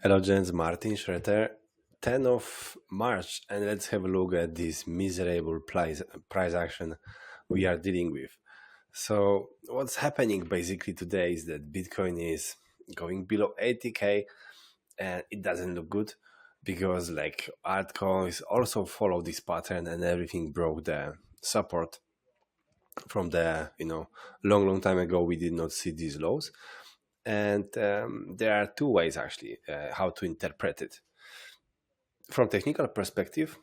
Hello, gents. Martin Szreter, 10th of March, and let's have a look at this miserable price action we are dealing with. So, what's happening basically today is that Bitcoin is going below 80k, and it doesn't look good because like altcoins also follow this pattern, and everything broke the support from the long time ago. We did not see these lows, and there are two ways actually how to interpret it. From technical perspective,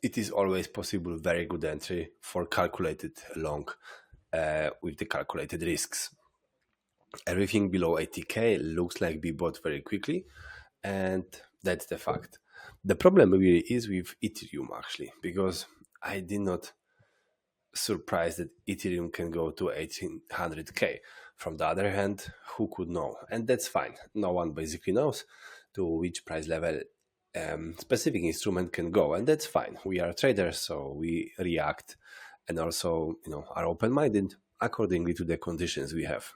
it is always possible very good entry for calculated long with the calculated risks. Everything below 80k looks like be bought very quickly, and that's the fact. The problem really is with Ethereum actually, because I did not surprised that Ethereum can go to 1800k. From the other hand, who could know? And that's fine. No one basically knows to which price level specific instrument can go, and that's fine. We are traders, so we react and also are open-minded accordingly to the conditions we have.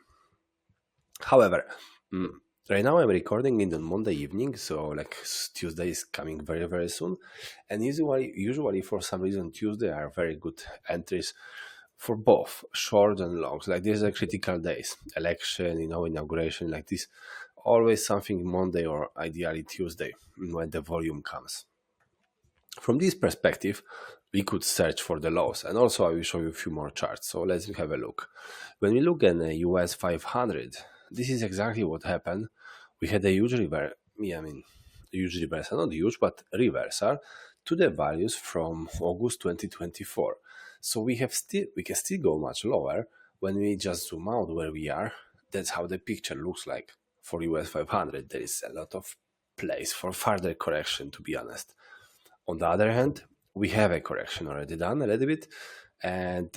However, right now I'm recording it on Monday evening, so like Tuesday is coming very, very soon. And usually for some reason, Tuesday are very good entries for both short and longs. Like these are critical days, election, inauguration, like this. Always something Monday or ideally Tuesday when the volume comes. From this perspective, we could search for the lows, and also I will show you a few more charts. So let's have a look. When we look at the US 500, this is exactly what happened. We had a huge reversal, huge reversal, not huge, but reversal to the values from August 2024. So we can still go much lower. When we just zoom out where we are, that's how the picture looks like for US 500. There is a lot of place for further correction, to be honest. On the other hand, we have a correction already done a little bit, and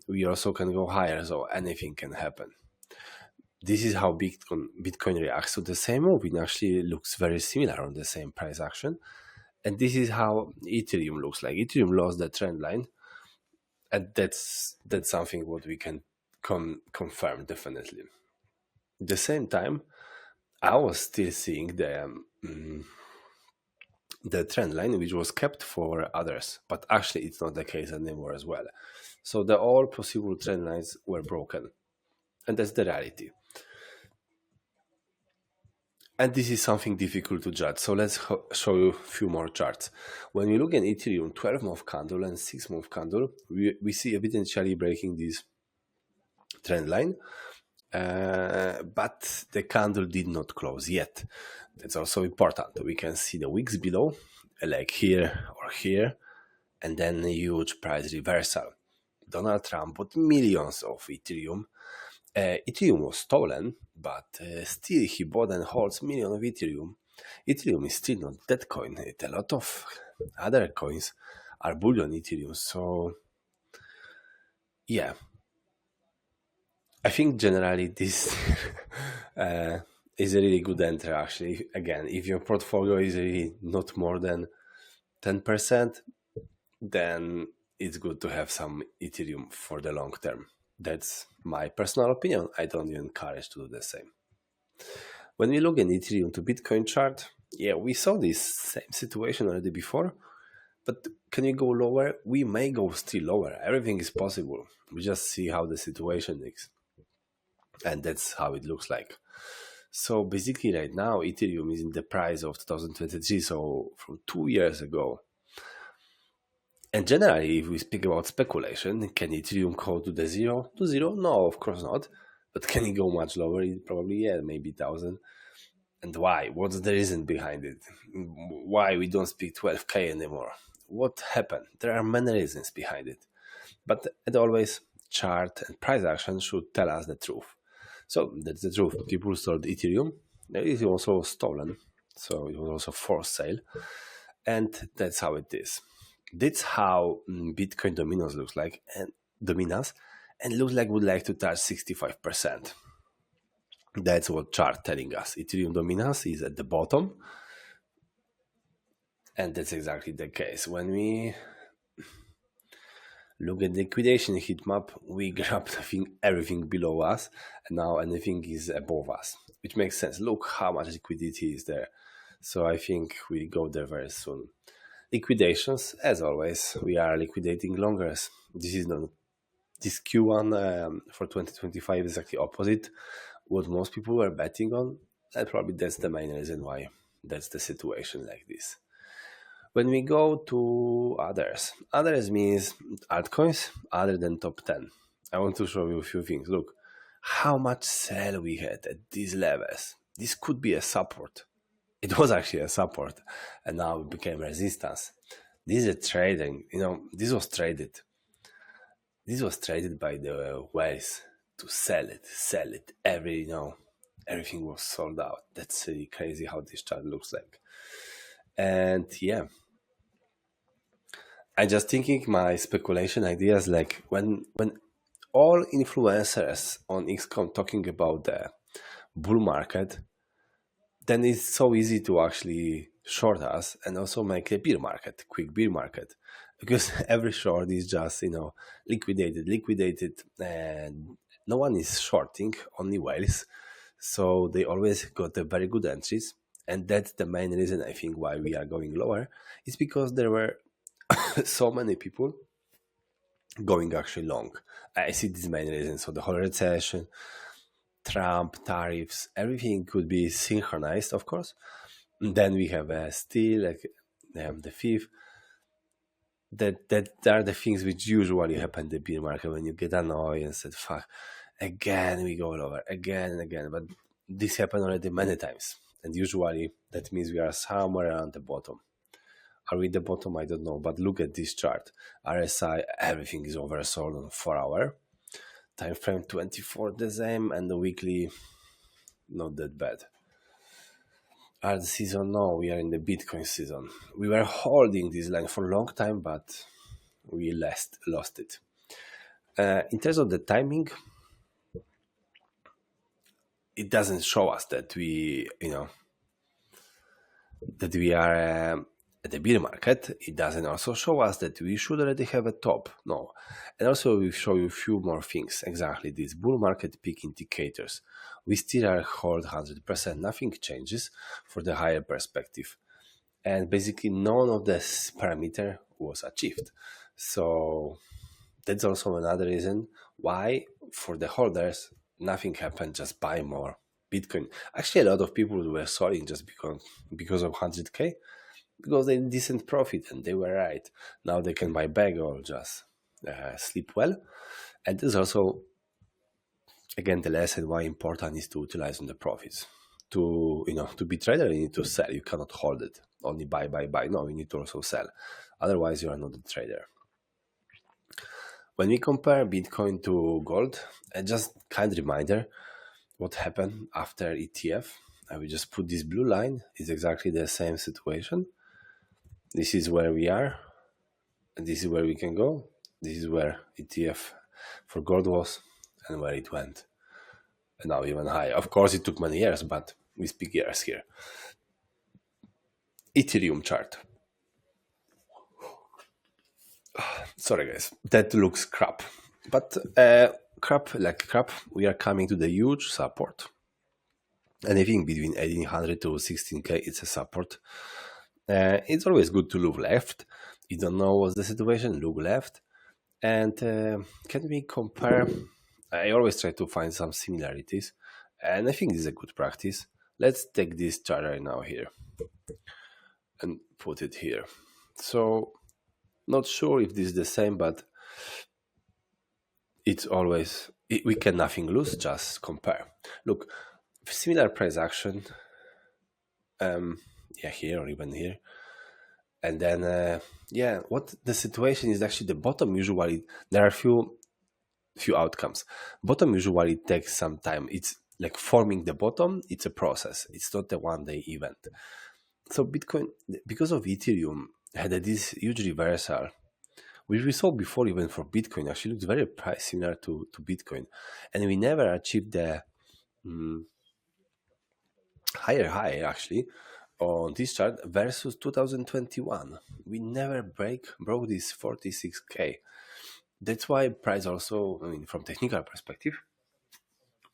we also can go higher, so anything can happen. This is how Bitcoin reacts to the same move. It actually looks very similar on the same price action. And this is how Ethereum looks like. Ethereum lost the trend line, and that's something what we can confirm definitely. At the same time, I was still seeing the trend line, which was kept for others, but actually it's not the case anymore as well. So all possible trend lines were broken, and that's the reality. And this is something difficult to judge. So let's show you a few more charts. When we look at Ethereum 12-month candle and 6-month candle, we see evidentially breaking this trend line, but the candle did not close yet. That's also important. We can see the wicks below, like here or here, and then a huge price reversal. Donald Trump bought millions of Ethereum. Ethereum was stolen, but still he bought and holds millions of Ethereum. Ethereum is still not that coin. A lot of other coins are bullion Ethereum. So yeah, I think generally this is a really good entry actually. Again, if your portfolio is really not more than 10%, then it's good to have some Ethereum for the long term. That's my personal opinion. I don't even encourage to do the same. When we look at Ethereum to Bitcoin chart, yeah, we saw this same situation already before, but can we go lower? We may go still lower. Everything is possible. We just see how the situation is. And that's how it looks like. So basically right now, Ethereum is in the price of 2023, so from 2 years ago. And generally, if we speak about speculation, can Ethereum go to the zero? To zero? No, of course not. But can it go much lower? Probably, yeah, maybe 1,000. And why? What's the reason behind it? Why we don't speak 12k anymore? What happened? There are many reasons behind it. But as always, chart and price action should tell us the truth. So that's the truth. People sold Ethereum. It was also stolen. So it was also forced sale. And that's how it is. That's how Bitcoin dominance looks like, and looks like would like to touch 65%. That's what chart telling us. Ethereum dominance is at the bottom, and that's exactly the case. When we look at the liquidation heat map, we grabbed everything below us, and now anything is above us, which makes sense. Look how much liquidity is there. So I think we go there very soon. Liquidations, as always, we are liquidating longers. This is not this Q1 for 2025 is exactly opposite what most people were betting on, and probably that's the main reason why that's the situation like this. When we go to others means altcoins other than top 10. I want to show you a few things. Look, how much sell we had at these levels. This could be a support. It was actually a support, and now it became resistance. This is trading. This was traded. This was traded by the whales to sell it. Everything was sold out. That's really crazy how this chart looks like. And yeah, I'm just thinking my speculation ideas, like when all influencers on 𝐒𝐭𝐴 talking about the bull market, then it's so easy to actually short us and also make a quick bear market, because every short is just liquidated, and no one is shorting, only whales, so they always got a very good entries, and that's the main reason I think why we are going lower. It's because there were so many people going actually long. I see this main reason. So the whole recession, Trump, tariffs, everything could be synchronized, of course. And then we have still like the fifth. That are the things which usually happen in the bear market when you get annoyed and said, "Fuck, again we go lower, again and again." But this happened already many times, and usually that means we are somewhere around the bottom. Are we at the bottom? I don't know. But look at this chart. RSI, everything is oversold on 4 hour. Time frame 24 the same, and the weekly not that bad. Are the season? No, we are in the Bitcoin season. We were holding this line for a long time, but we lost it. In terms of the timing, it doesn't show us that we are at the bear market. It doesn't also show us that we should already have a top. No. And also we show you a few more things. Exactly these bull market peak indicators. We still are hold 100%. Nothing changes for the higher perspective. And basically none of this parameter was achieved. So that's also another reason why for the holders, nothing happened, just buy more Bitcoin. Actually, a lot of people were selling just because of 100K, because they had decent profit, and they were right. Now they can buy back or just sleep well. And there's also, again, the lesson why important is to utilize on the profits. To be trader, you need to sell. You cannot hold it. Only buy. No, you need to also sell. Otherwise, you are not a trader. When we compare Bitcoin to gold, just kind reminder what happened after ETF. I will just put this blue line. It's exactly the same situation. This is where we are, and this is where we can go. This is where ETF for gold was and where it went. And now even higher. Of course, it took many years, but we speak years here. Ethereum chart. Sorry guys, that looks crap. But crap, we are coming to the huge support. Anything between 1800 to 16K, it's a support. It's always good to look left. You don't know what's the situation, look left. And can we compare? I always try to find some similarities, and I think this is a good practice. Let's take this chart right now here and put it here. So, not sure if this is the same, but it's always, we can nothing lose, just compare. Look, similar price action, here or even here. And then, what the situation is actually the bottom. Usually, there are few outcomes. Bottom usually takes some time. It's like forming the bottom. It's a process. It's not a one-day event. So Bitcoin, because of Ethereum, had this huge reversal, which we saw before even for Bitcoin, actually looks very price similar to Bitcoin. And we never achieved the higher high actually on this chart versus 2021. We never broke this 46K. That's why price also, from technical perspective,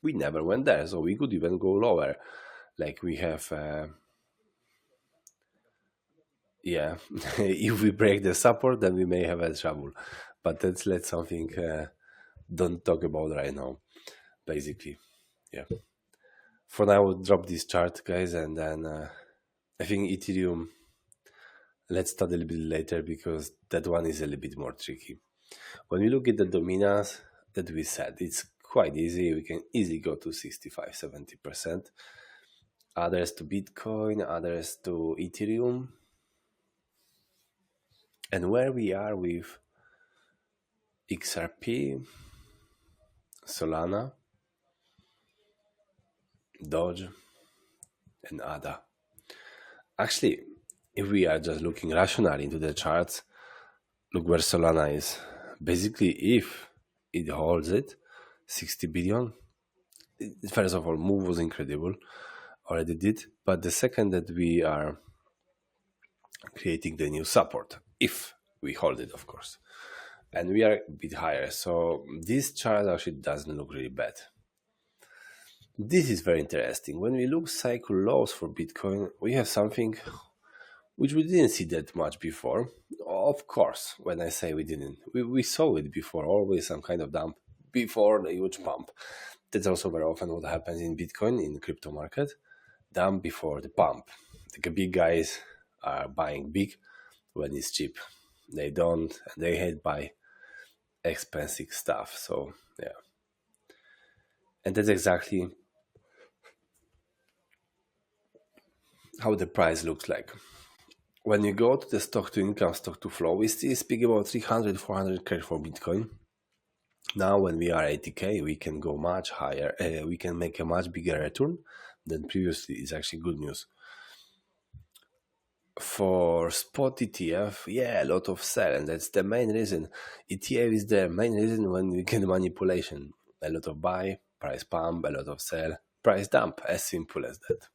we never went there. So we could even go lower. Like we have Yeah, if we break the support, then we may have a trouble. But let's something don't talk about right now. Basically, yeah. For now, we'll drop this chart, guys, and then I think Ethereum. Let's start a little bit later because that one is a little bit more tricky. When we look at the dominas that we said, it's quite easy. We can easily go to 65, 70%. Others to Bitcoin, others to Ethereum. And where we are with XRP, Solana, Doge, and ADA. Actually, if we are just looking rationally into the charts, look where Solana is. Basically, if it holds it, 60 billion. First of all, move was incredible. Already did. But the second that we are creating the new support, if we hold it, of course. And we are a bit higher. So this chart actually doesn't look really bad. This is very interesting. When we look cycle lows for Bitcoin, we have something which we didn't see that much before. Of course, when I say we didn't, we saw it before, always some kind of dump before the huge pump. That's also very often what happens in Bitcoin, in the crypto market. Dump before the pump. The big guys are buying big when it's cheap. They don't, and they hate buy expensive stuff. So, yeah. And that's exactly how the price looks like. When you go to the stock to income, stock to flow, we still speak about 300, 400K for Bitcoin. Now, when we are 80K, we can go much higher. We can make a much bigger return than previously. It's actually good news. For spot ETF, yeah, a lot of sell, and that's the main reason. ETF is the main reason when we get manipulation. A lot of buy, price pump, a lot of sell, price dump, as simple as that.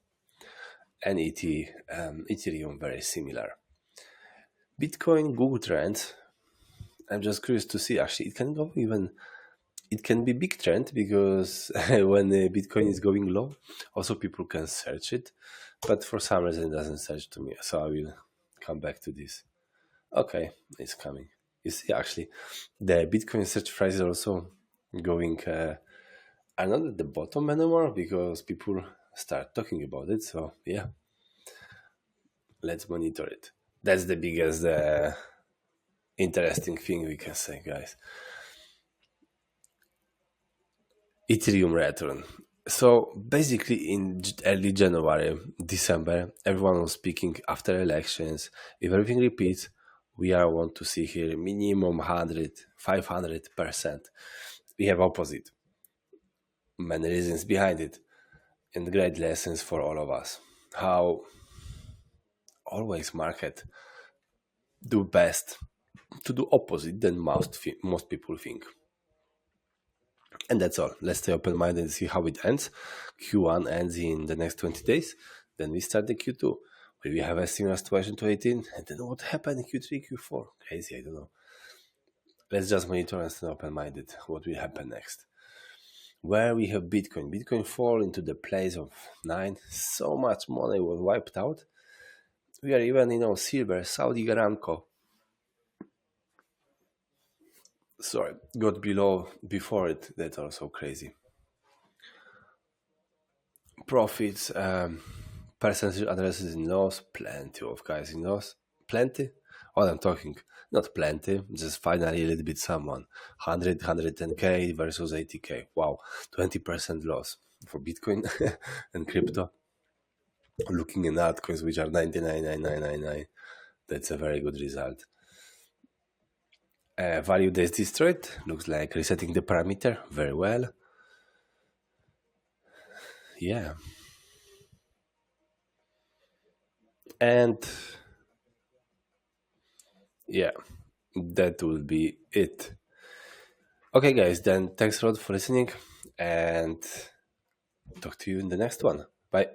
And Ethereum, very similar. Bitcoin, Google trends. I'm just curious to see, actually, it can go even, it can be big trend because when Bitcoin is going low, also people can search it, but for some reason it doesn't search to me. So I will come back to this. Okay, it's coming. You see, actually, the Bitcoin search price is also going, are not at the bottom anymore because people start talking about it. So yeah, let's monitor it. That's the biggest interesting thing we can say, guys. Ethereum return. So basically in early January, December, everyone was speaking after elections. If everything repeats, we are want to see here minimum 100, 500%. We have opposite. Many reasons behind it. And great lessons for all of us. How always market do best to do opposite than most people think. And that's all. Let's stay open-minded and see how it ends. Q1 ends in the next 20 days. Then we start the Q2. Will we have a similar situation to 18? And then what happened in Q3, Q4? Crazy, I don't know. Let's just monitor and stay open-minded. What will happen next? Where we have Bitcoin. Bitcoin fall into the place of 9. So much money was wiped out. We are even, silver, Saudi Aramco. Sorry, got below before it. That's also crazy. Profits, percentage addresses in loss, plenty of guys in loss. Plenty? What I'm talking, not plenty, just finally a little bit someone. 100, 110K versus 80K. Wow, 20% loss for Bitcoin and crypto. Looking at altcoins which are 99,999. That's a very good result. Value days destroyed. Looks like resetting the parameter very well. Yeah. And yeah, that will be it. Okay, guys, then thanks a lot for listening and talk to you in the next one. Bye.